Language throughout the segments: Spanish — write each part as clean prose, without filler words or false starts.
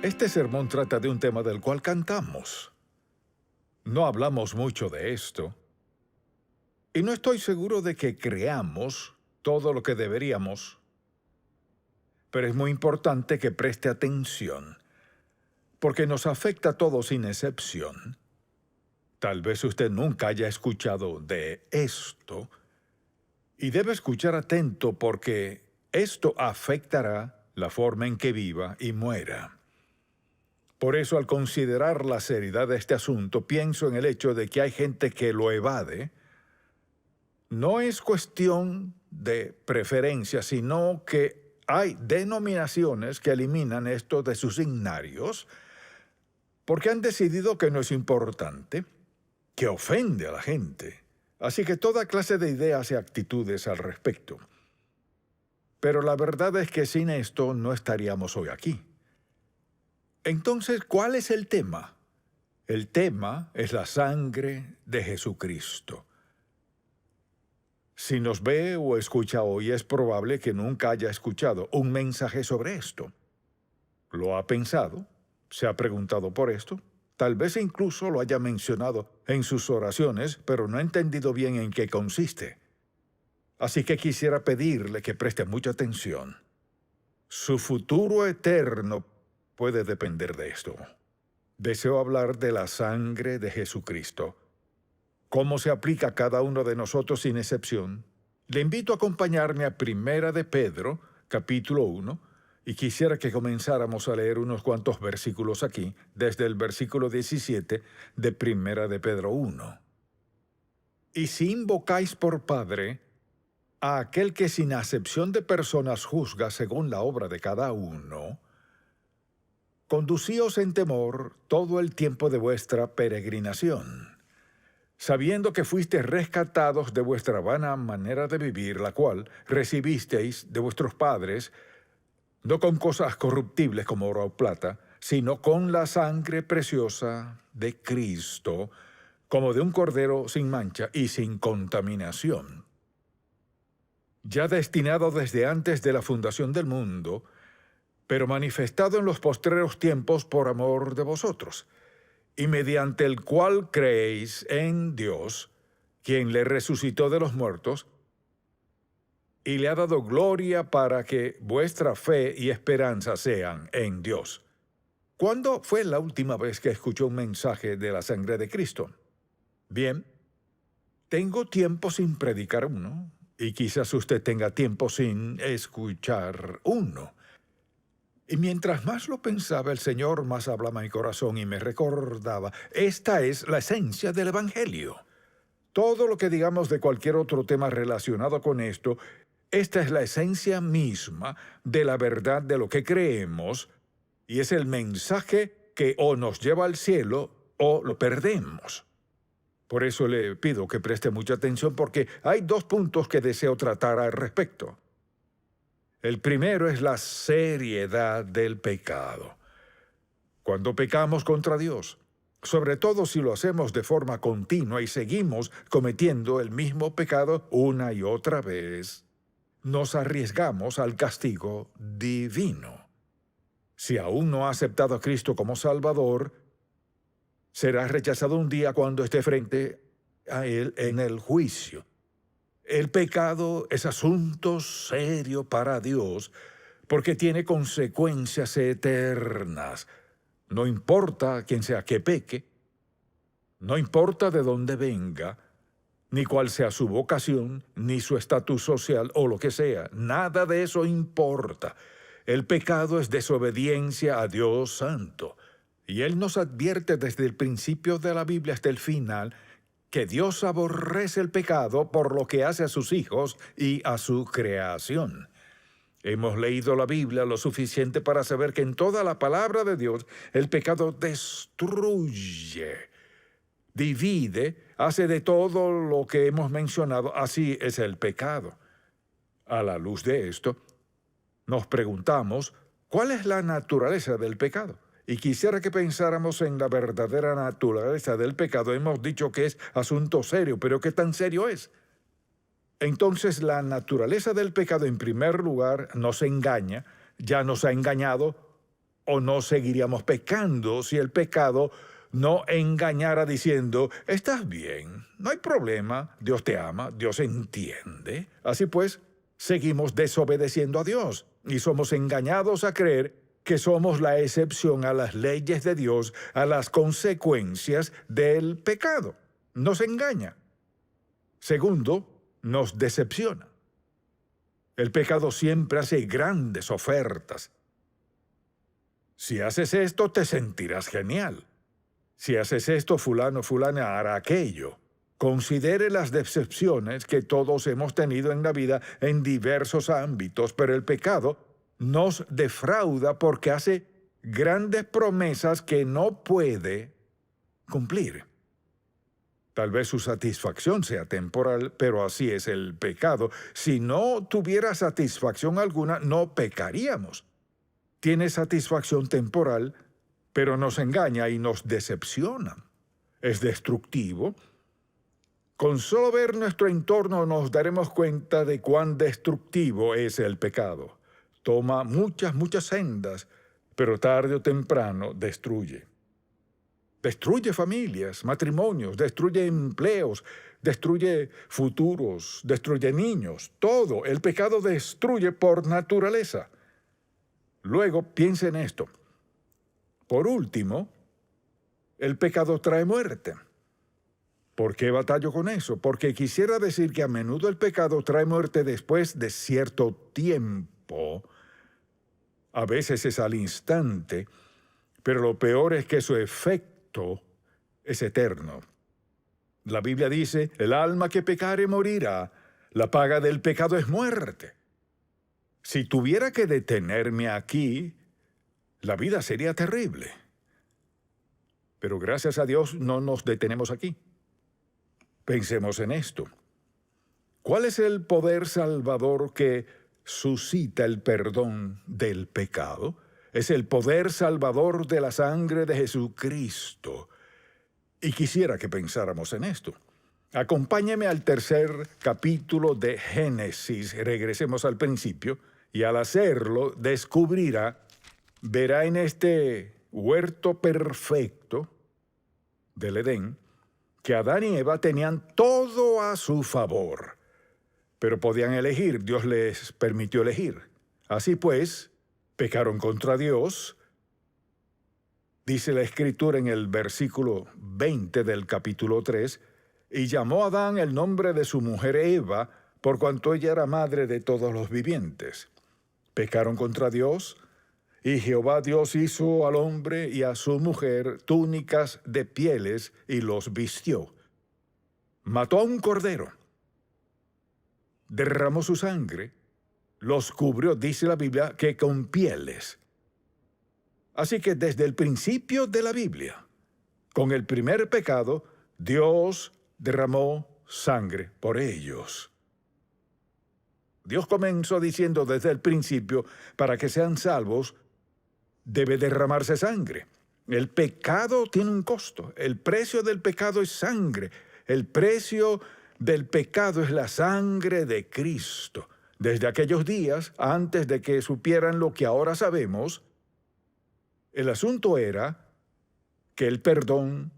Este sermón trata de un tema del cual cantamos. No hablamos mucho de esto. Y no estoy seguro de que creamos todo lo que deberíamos. Pero es muy importante que preste atención, porque nos afecta a todos sin excepción. Tal vez usted nunca haya escuchado de esto, y debe escuchar atento porque esto afectará la forma en que viva y muera. Por eso, al considerar la seriedad de este asunto, pienso en el hecho de que hay gente que lo evade. No es cuestión de preferencia, sino que hay denominaciones que eliminan esto de sus himnarios porque han decidido que no es importante, que ofende a la gente. Así que toda clase de ideas y actitudes al respecto. Pero la verdad es que sin esto no estaríamos hoy aquí. Entonces, ¿cuál es el tema? El tema es la sangre de Jesucristo. Si nos ve o escucha hoy, es probable que nunca haya escuchado un mensaje sobre esto. ¿Lo ha pensado? ¿Se ha preguntado por esto? Tal vez incluso lo haya mencionado en sus oraciones, pero no ha entendido bien en qué consiste. Así que quisiera pedirle que preste mucha atención. Su futuro eterno puede depender de esto. Deseo hablar de la sangre de Jesucristo. ¿Cómo se aplica a cada uno de nosotros sin excepción? Le invito a acompañarme a Primera de Pedro, capítulo 1, y quisiera que comenzáramos a leer unos cuantos versículos aquí, desde el versículo 17 de Primera de Pedro 1. Y si invocáis por Padre a aquel que sin acepción de personas juzga según la obra de cada uno, conducíos en temor todo el tiempo de vuestra peregrinación, sabiendo que fuisteis rescatados de vuestra vana manera de vivir, la cual recibisteis de vuestros padres, no con cosas corruptibles como oro o plata, sino con la sangre preciosa de Cristo, como de un cordero sin mancha y sin contaminación, ya destinado desde antes de la fundación del mundo, pero manifestado en los postreros tiempos por amor de vosotros, y mediante el cual creéis en Dios, quien le resucitó de los muertos, y le ha dado gloria para que vuestra fe y esperanza sean en Dios. ¿Cuándo fue la última vez que escuchó un mensaje de la sangre de Cristo? Bien, tengo tiempo sin predicar uno, y quizás usted tenga tiempo sin escuchar uno. Y mientras más lo pensaba, el Señor más hablaba a mi corazón y me recordaba, esta es la esencia del Evangelio. Todo lo que digamos de cualquier otro tema relacionado con esto, esta es la esencia misma de la verdad de lo que creemos, y es el mensaje que o nos lleva al cielo o lo perdemos. Por eso le pido que preste mucha atención porque hay dos puntos que deseo tratar al respecto. El primero es la seriedad del pecado. Cuando pecamos contra Dios, sobre todo si lo hacemos de forma continua y seguimos cometiendo el mismo pecado una y otra vez, nos arriesgamos al castigo divino. Si aún no ha aceptado a Cristo como Salvador, será rechazado un día cuando esté frente a Él en el juicio. El pecado es asunto serio para Dios porque tiene consecuencias eternas. No importa quién sea que peque, no importa de dónde venga, ni cuál sea su vocación, ni su estatus social o lo que sea. Nada de eso importa. El pecado es desobediencia a Dios Santo. Y Él nos advierte desde el principio de la Biblia hasta el final que Dios aborrece el pecado por lo que hace a sus hijos y a su creación. Hemos leído la Biblia lo suficiente para saber que en toda la palabra de Dios el pecado destruye, divide, hace de todo lo que hemos mencionado. Así es el pecado. A la luz de esto, nos preguntamos, ¿cuál es la naturaleza del pecado? Y quisiera que pensáramos en la verdadera naturaleza del pecado. Hemos dicho que es asunto serio, pero ¿qué tan serio es? Entonces, la naturaleza del pecado, en primer lugar, nos engaña, ya nos ha engañado ¿O no seguiríamos pecando si el pecado no engañara diciendo, estás bien, no hay problema, Dios te ama, Dios entiende? Así pues, seguimos desobedeciendo a Dios y somos engañados a creer que somos la excepción a las leyes de Dios, a las consecuencias del pecado. Nos engaña. Segundo, nos decepciona. El pecado siempre hace grandes ofertas. Si haces esto, te sentirás genial. Si haces esto, fulano, fulana hará aquello. Considere las decepciones que todos hemos tenido en la vida en diversos ámbitos, pero el pecado nos defrauda porque hace grandes promesas que no puede cumplir. Tal vez su satisfacción sea temporal, pero así es el pecado. Si no tuviera satisfacción alguna, no pecaríamos. Tiene satisfacción temporal, pero nos engaña y nos decepciona. Es destructivo. Con solo ver nuestro entorno nos daremos cuenta de cuán destructivo es el pecado. Toma muchas sendas, pero tarde o temprano destruye. Destruye familias, matrimonios, destruye empleos, destruye futuros, destruye niños. Todo. El pecado destruye por naturaleza. Luego, piensa en esto. Por último, el pecado trae muerte. ¿Por qué batallo con eso? Porque quisiera decir que a menudo el pecado trae muerte después de cierto tiempo. A veces es al instante, pero lo peor es que su efecto es eterno. La Biblia dice, el alma que pecare morirá, la paga del pecado es muerte. Si tuviera que detenerme aquí, la vida sería terrible. Pero gracias a Dios no nos detenemos aquí. Pensemos en esto. ¿Cuál es el poder salvador que suscita el perdón del pecado? Es el poder salvador de la sangre de Jesucristo. Y quisiera que pensáramos en esto. Acompáñeme al tercer capítulo de Génesis. Regresemos al principio. Y al hacerlo, verá en este huerto perfecto del Edén, que Adán y Eva tenían todo a su favor, pero podían elegir, Dios les permitió elegir. Así pues, pecaron contra Dios. Dice la Escritura en el versículo 20 del capítulo 3, y llamó a Adán el nombre de su mujer Eva, por cuanto ella era madre de todos los vivientes. Pecaron contra Dios, y Jehová Dios hizo al hombre y a su mujer túnicas de pieles y los vistió. Mató a un cordero, derramó su sangre, los cubrió, dice la Biblia, que con pieles. Así que desde el principio de la Biblia, con el primer pecado, Dios derramó sangre por ellos. Dios comenzó diciendo desde el principio, para que sean salvos, debe derramarse sangre. El pecado tiene un costo. El precio del pecado es sangre. El precio del pecado es la sangre de Cristo. Desde aquellos días, antes de que supieran lo que ahora sabemos, el asunto era que el perdón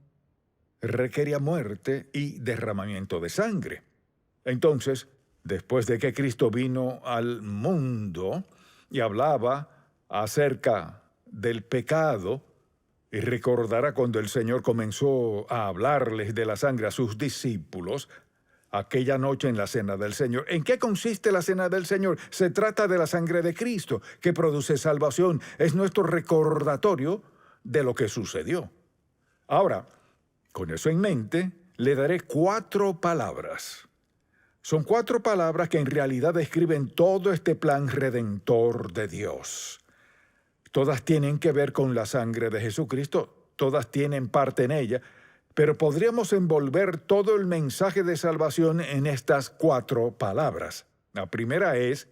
requería muerte y derramamiento de sangre. Entonces, después de que Cristo vino al mundo y hablaba acerca del pecado, y recordará cuando el Señor comenzó a hablarles de la sangre a sus discípulos, aquella noche en la Cena del Señor. ¿En qué consiste la Cena del Señor? Se trata de la sangre de Cristo, que produce salvación. Es nuestro recordatorio de lo que sucedió. Ahora, con eso en mente, le daré 4 palabras. Son 4 palabras que en realidad describen todo este plan redentor de Dios. Todas tienen que ver con la sangre de Jesucristo, todas tienen parte en ella, pero podríamos envolver todo el mensaje de salvación en estas 4 palabras. La primera es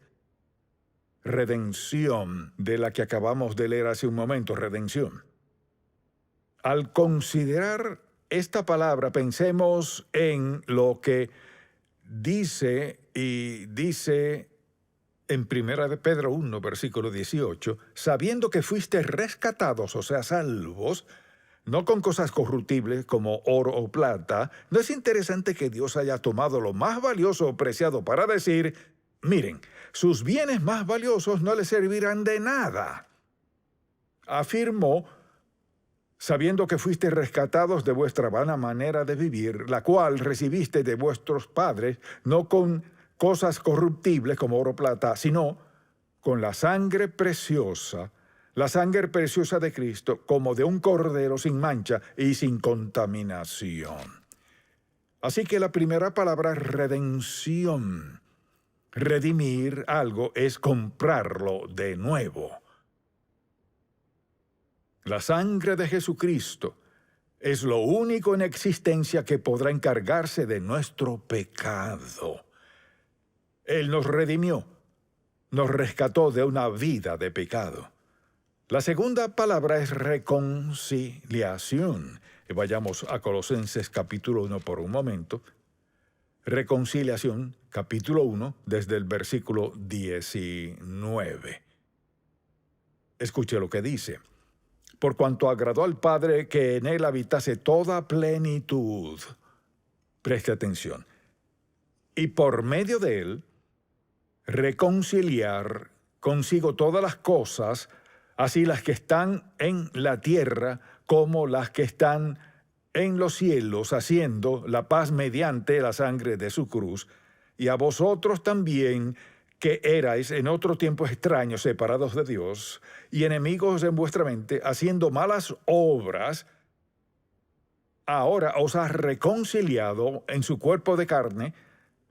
redención, de la que acabamos de leer hace un momento, redención. Al considerar esta palabra, pensemos en lo que dice en Primera de Pedro 1, versículo 18, sabiendo que fuiste rescatados, o sea, salvos, no con cosas corruptibles como oro o plata. ¿No es interesante que Dios haya tomado lo más valioso o preciado para decir, miren, sus bienes más valiosos no les servirán de nada? Afirmó, sabiendo que fuiste rescatados de vuestra vana manera de vivir, la cual recibiste de vuestros padres, no con cosas corruptibles como oro o plata, sino con la sangre preciosa de Cristo, como de un cordero sin mancha y sin contaminación. Así que la primera palabra es redención. Redimir algo es comprarlo de nuevo. La sangre de Jesucristo es lo único en existencia que podrá encargarse de nuestro pecado. Él nos redimió, nos rescató de una vida de pecado. La segunda palabra es reconciliación. Vayamos a Colosenses capítulo 1 por un momento. Reconciliación, capítulo 1, desde el versículo 19. Escuche lo que dice. Por cuanto agradó al Padre que en él habitase toda plenitud. Preste atención. Y por medio de él, reconciliar consigo todas las cosas, así las que están en la tierra como las que están en los cielos, haciendo la paz mediante la sangre de su cruz, y a vosotros también, que erais en otro tiempo extraños, separados de Dios, y enemigos en vuestra mente, haciendo malas obras, ahora os ha reconciliado en su cuerpo de carne,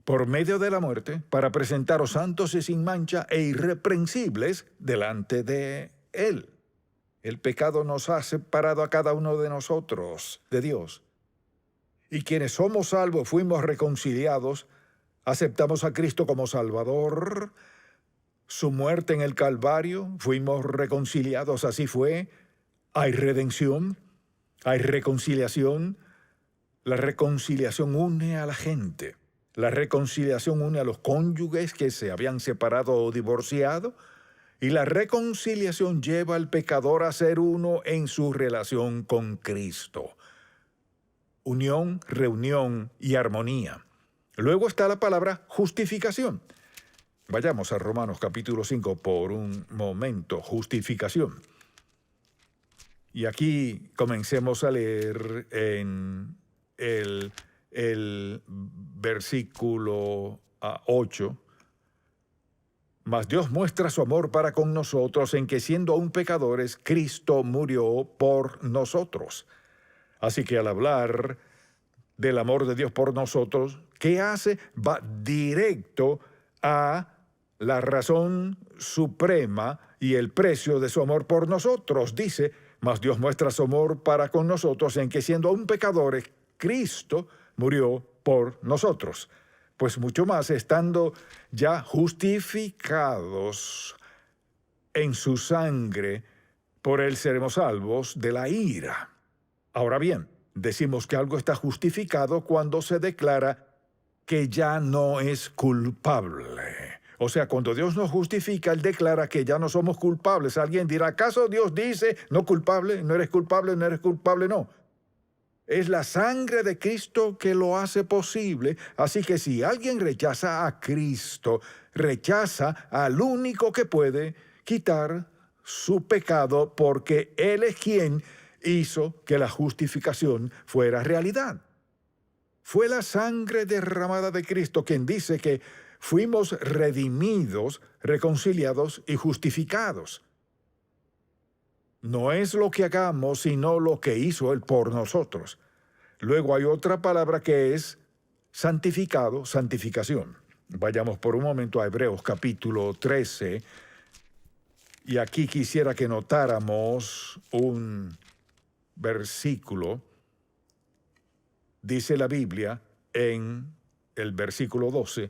por medio de la muerte, para presentaros santos y sin mancha e irreprensibles delante de Él. El pecado nos ha separado a cada uno de nosotros de Dios. Y quienes somos salvos, fuimos reconciliados, aceptamos a Cristo como Salvador, su muerte en el Calvario, fuimos reconciliados, así fue. Hay redención, hay reconciliación. La reconciliación une a la gente. La reconciliación une a los cónyuges que se habían separado o divorciado. Y la reconciliación lleva al pecador a ser uno en su relación con Cristo. Unión, reunión y armonía. Luego está la palabra justificación. Vayamos a Romanos capítulo 5 por un momento. Justificación. Y aquí comencemos a leer en el versículo 8. Mas Dios muestra su amor para con nosotros en que siendo aún pecadores, Cristo murió por nosotros. Así que al hablar del amor de Dios por nosotros, ¿qué hace? Va directo a la razón suprema y el precio de su amor por nosotros. Dice, mas Dios muestra su amor para con nosotros en que siendo aún pecadores, Cristo murió por nosotros. Pues mucho más, estando ya justificados en su sangre, por él seremos salvos de la ira. Ahora bien, decimos que algo está justificado cuando se declara que ya no es culpable. O sea, cuando Dios nos justifica, Él declara que ya no somos culpables. Alguien dirá, ¿acaso Dios dice, no culpable, no eres culpable, no eres culpable? No. Es la sangre de Cristo que lo hace posible. Así que si alguien rechaza a Cristo, rechaza al único que puede quitar su pecado, porque Él es quien hizo que la justificación fuera realidad. Fue la sangre derramada de Cristo quien dice que fuimos redimidos, reconciliados y justificados. No es lo que hagamos, sino lo que hizo Él por nosotros. Luego hay otra palabra que es santificado, santificación. Vayamos por un momento a Hebreos capítulo 13. Y aquí quisiera que notáramos un versículo. Dice la Biblia en el versículo 12.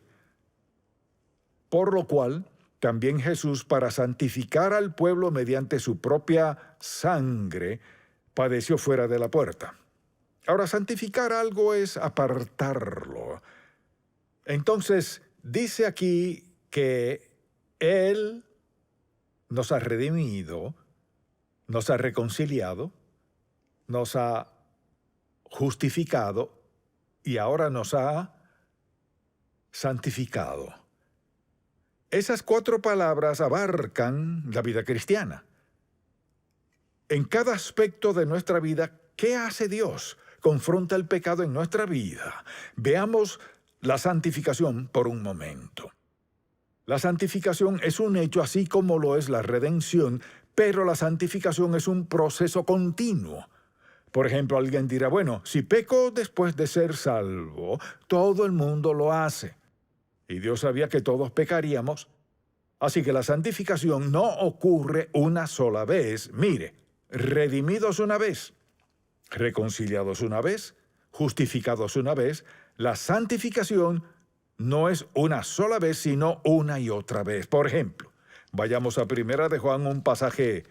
Por lo cual, también Jesús, para santificar al pueblo mediante su propia sangre, padeció fuera de la puerta. Ahora, santificar algo es apartarlo. Entonces, dice aquí que Él nos ha redimido, nos ha reconciliado, nos ha justificado y ahora nos ha santificado. Esas 4 palabras abarcan la vida cristiana. En cada aspecto de nuestra vida, ¿qué hace Dios? Confronta el pecado en nuestra vida. Veamos la santificación por un momento. La santificación es un hecho así como lo es la redención, pero la santificación es un proceso continuo. Por ejemplo, alguien dirá, bueno, si peco después de ser salvo, todo el mundo lo hace. Y Dios sabía que todos pecaríamos. Así que la santificación no ocurre una sola vez. Mire, redimidos una vez, reconciliados una vez, justificados una vez, la santificación no es una sola vez, sino una y otra vez. Por ejemplo, vayamos a Primera de Juan, un pasaje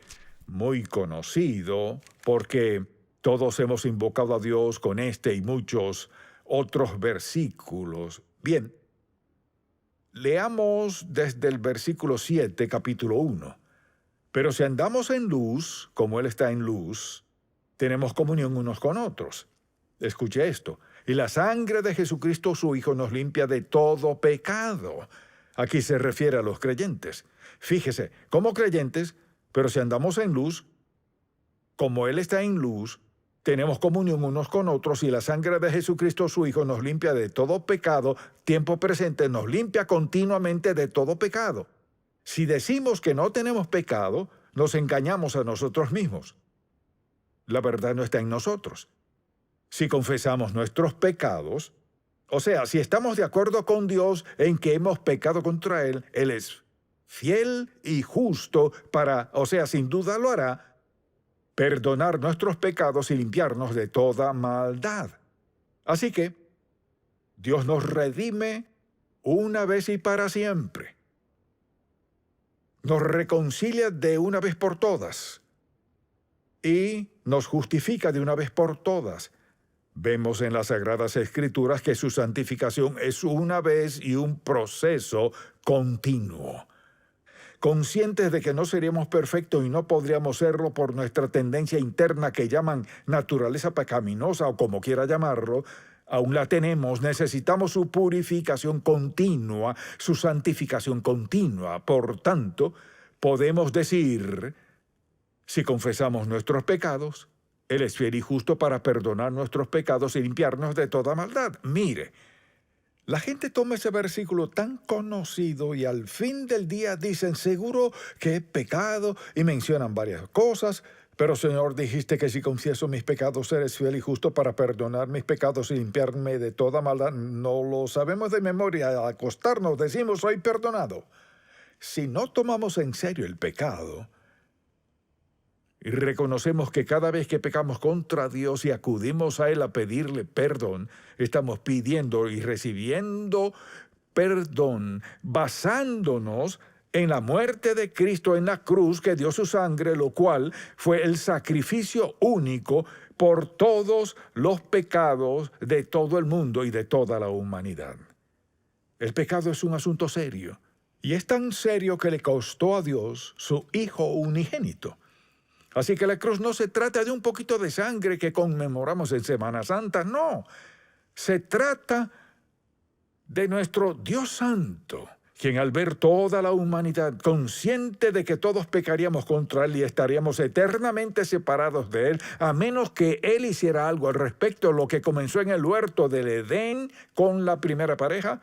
muy conocido, porque todos hemos invocado a Dios con este y muchos otros versículos. Bien, leamos desde el versículo 7, capítulo 1. Pero si andamos en luz, como Él está en luz, tenemos comunión unos con otros. Escuche esto. Y la sangre de Jesucristo, su Hijo, nos limpia de todo pecado. Aquí se refiere a los creyentes. Fíjese, como creyentes, pero si andamos en luz, como Él está en luz, tenemos comunión unos con otros y la sangre de Jesucristo, su Hijo, nos limpia de todo pecado, tiempo presente, nos limpia continuamente de todo pecado. Si decimos que no tenemos pecado, nos engañamos a nosotros mismos. La verdad no está en nosotros. Si confesamos nuestros pecados, o sea, si estamos de acuerdo con Dios en que hemos pecado contra Él, Él es fiel y justo para, o sea, sin duda lo hará, perdonar nuestros pecados y limpiarnos de toda maldad. Así que, Dios nos redime una vez y para siempre. Nos reconcilia de una vez por todas y nos justifica de una vez por todas. Vemos en las Sagradas Escrituras que su santificación es una vez y un proceso continuo. Conscientes de que no seríamos perfectos y no podríamos serlo por nuestra tendencia interna que llaman naturaleza pecaminosa o como quiera llamarlo, aún la tenemos, necesitamos su purificación continua, su santificación continua. Por tanto, podemos decir, si confesamos nuestros pecados, Él es fiel y justo para perdonar nuestros pecados y limpiarnos de toda maldad. Mire, la gente toma ese versículo tan conocido y al fin del día dicen, seguro que he pecado, y mencionan varias cosas, pero Señor, dijiste que si confieso mis pecados, eres fiel y justo para perdonar mis pecados y limpiarme de toda maldad. No lo sabemos de memoria, al acostarnos decimos, soy perdonado. Si no tomamos en serio el pecado, y reconocemos que cada vez que pecamos contra Dios y acudimos a Él a pedirle perdón, estamos pidiendo y recibiendo perdón basándonos en la muerte de Cristo en la cruz, que dio su sangre, lo cual fue el sacrificio único por todos los pecados de todo el mundo y de toda la humanidad. El pecado es un asunto serio, y es tan serio que le costó a Dios su Hijo unigénito. Así que la cruz no se trata de un poquito de sangre que conmemoramos en Semana Santa, no. Se trata de nuestro Dios Santo, quien al ver toda la humanidad, consciente de que todos pecaríamos contra Él y estaríamos eternamente separados de Él, a menos que Él hiciera algo al respecto, lo que comenzó en el huerto del Edén con la primera pareja,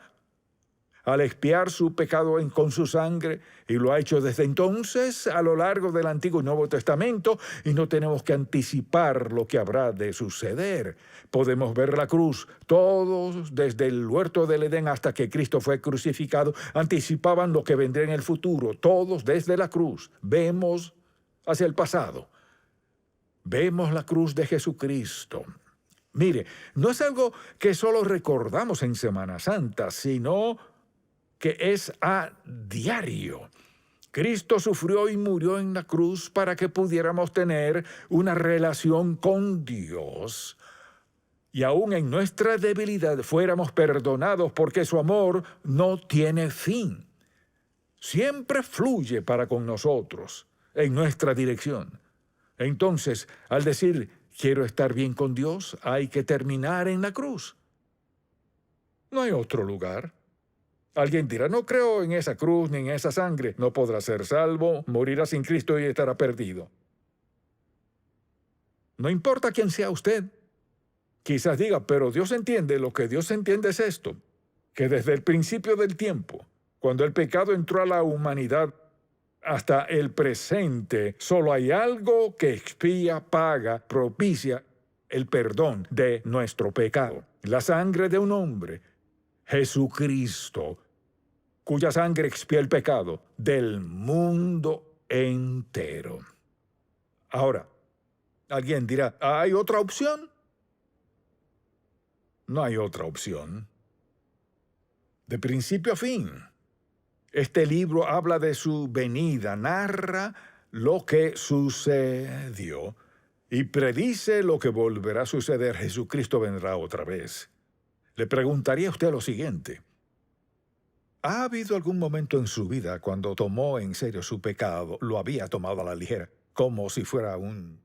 al expiar su pecado con su sangre, y lo ha hecho desde entonces a lo largo del Antiguo y Nuevo Testamento, y no tenemos que anticipar lo que habrá de suceder. Podemos ver la cruz. Todos, desde el huerto del Edén hasta que Cristo fue crucificado, anticipaban lo que vendría en el futuro. Todos desde la cruz. Vemos hacia el pasado. Vemos la cruz de Jesucristo. Mire, no es algo que solo recordamos en Semana Santa, sino que es a diario. Cristo sufrió y murió en la cruz para que pudiéramos tener una relación con Dios. Y aún en nuestra debilidad fuéramos perdonados porque su amor no tiene fin. siempre fluye para con nosotros, en nuestra dirección. Entonces, al decir, quiero estar bien con Dios, hay que terminar en la cruz. No hay otro lugar. Alguien dirá, no creo en esa cruz ni en esa sangre. No podrá ser salvo, morirá sin Cristo y estará perdido. No importa quién sea usted. Quizás diga, pero Dios entiende, lo que Dios entiende es esto, que desde el principio del tiempo, cuando el pecado entró a la humanidad, hasta el presente, solo hay algo que expía, paga, propicia el perdón de nuestro pecado. La sangre de un hombre, Jesucristo, cuya sangre expía el pecado del mundo entero. Ahora, alguien dirá, ¿hay otra opción? No hay otra opción. De principio a fin, este libro habla de su venida, narra lo que sucedió y predice lo que volverá a suceder. Jesucristo vendrá otra vez. Le preguntaría a usted lo siguiente. ¿Ha habido algún momento en su vida cuando tomó en serio su pecado, lo había tomado a la ligera, como si fuera un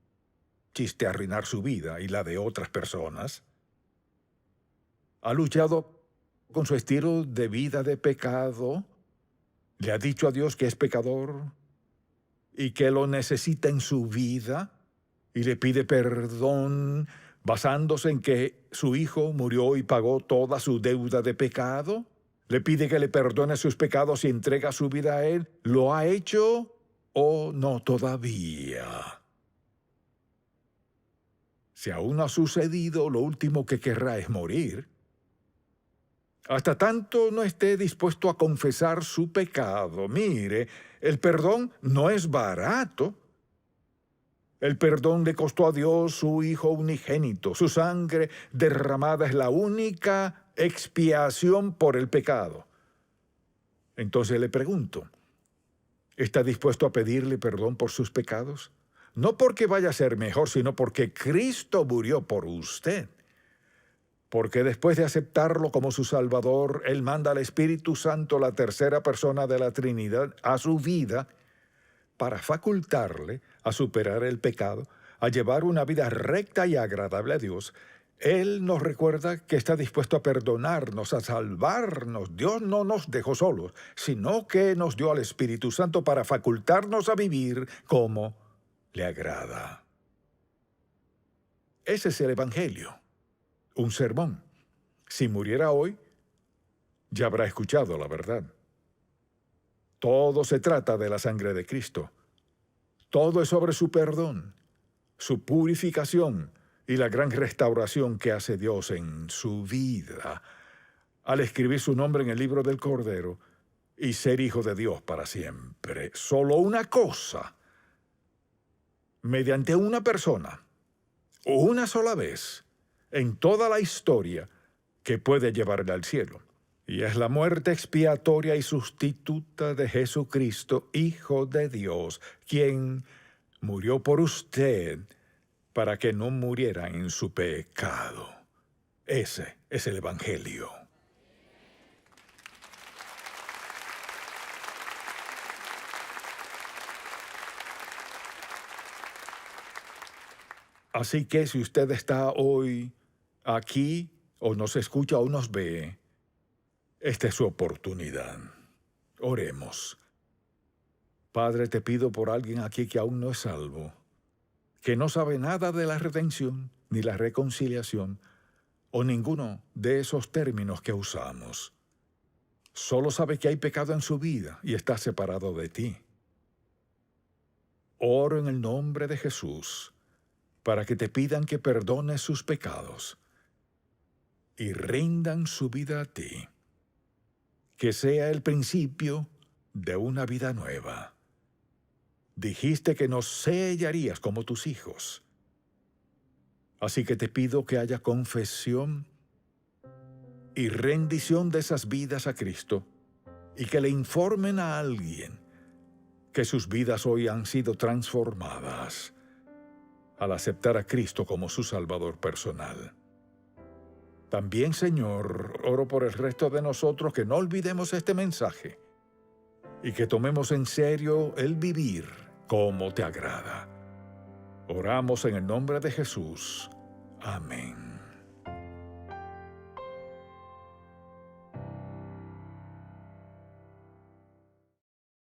chiste arruinar su vida y la de otras personas? ¿Ha luchado con su estilo de vida de pecado? ¿Le ha dicho a Dios que es pecador y que lo necesita en su vida? ¿Y le pide perdón basándose en que su hijo murió y pagó toda su deuda de pecado? ¿Le pide que le perdone sus pecados y entrega su vida a Él? ¿Lo ha hecho o no todavía? Si aún no ha sucedido, lo último que querrá es morir. Hasta tanto no esté dispuesto a confesar su pecado. Mire, el perdón no es barato. El perdón le costó a Dios su Hijo unigénito. Su sangre derramada es la única expiación por el pecado. Entonces le pregunto, ¿está dispuesto a pedirle perdón por sus pecados? No porque vaya a ser mejor, sino porque Cristo murió por usted. Porque después de aceptarlo como su Salvador, Él manda al Espíritu Santo, la tercera persona de la Trinidad, a su vida para facultarle a superar el pecado, a llevar una vida recta y agradable a Dios. Él nos recuerda que está dispuesto a perdonarnos, a salvarnos. Dios no nos dejó solos, sino que nos dio al Espíritu Santo para facultarnos a vivir como le agrada. Ese es el Evangelio. Un sermón. Si muriera hoy, ya habrá escuchado la verdad. Todo se trata de la sangre de Cristo. Todo es sobre su perdón, su purificación y la gran restauración que hace Dios en su vida al escribir su nombre en el libro del Cordero y ser hijo de Dios para siempre. Solo una cosa, mediante una persona, una sola vez, en toda la historia, que puede llevarle al cielo. Y es la muerte expiatoria y sustituta de Jesucristo, Hijo de Dios, quien murió por usted para que no muriera en su pecado. Ese es el Evangelio. Así que si usted está hoy aquí, o nos escucha o nos ve, esta es su oportunidad. Oremos. Padre, te pido por alguien aquí que aún no es salvo, que no sabe nada de la redención, ni la reconciliación, o ninguno de esos términos que usamos. Solo sabe que hay pecado en su vida y está separado de ti. Oro en el nombre de Jesús para que te pidan que perdones sus pecados y rindan su vida a ti. Que sea el principio de una vida nueva. Dijiste que nos sellarías como tus hijos. Así que te pido que haya confesión y rendición de esas vidas a Cristo y que le informen a alguien que sus vidas hoy han sido transformadas al aceptar a Cristo como su Salvador personal. También, Señor, oro por el resto de nosotros que no olvidemos este mensaje y que tomemos en serio el vivir como te agrada. Oramos en el nombre de Jesús. Amén.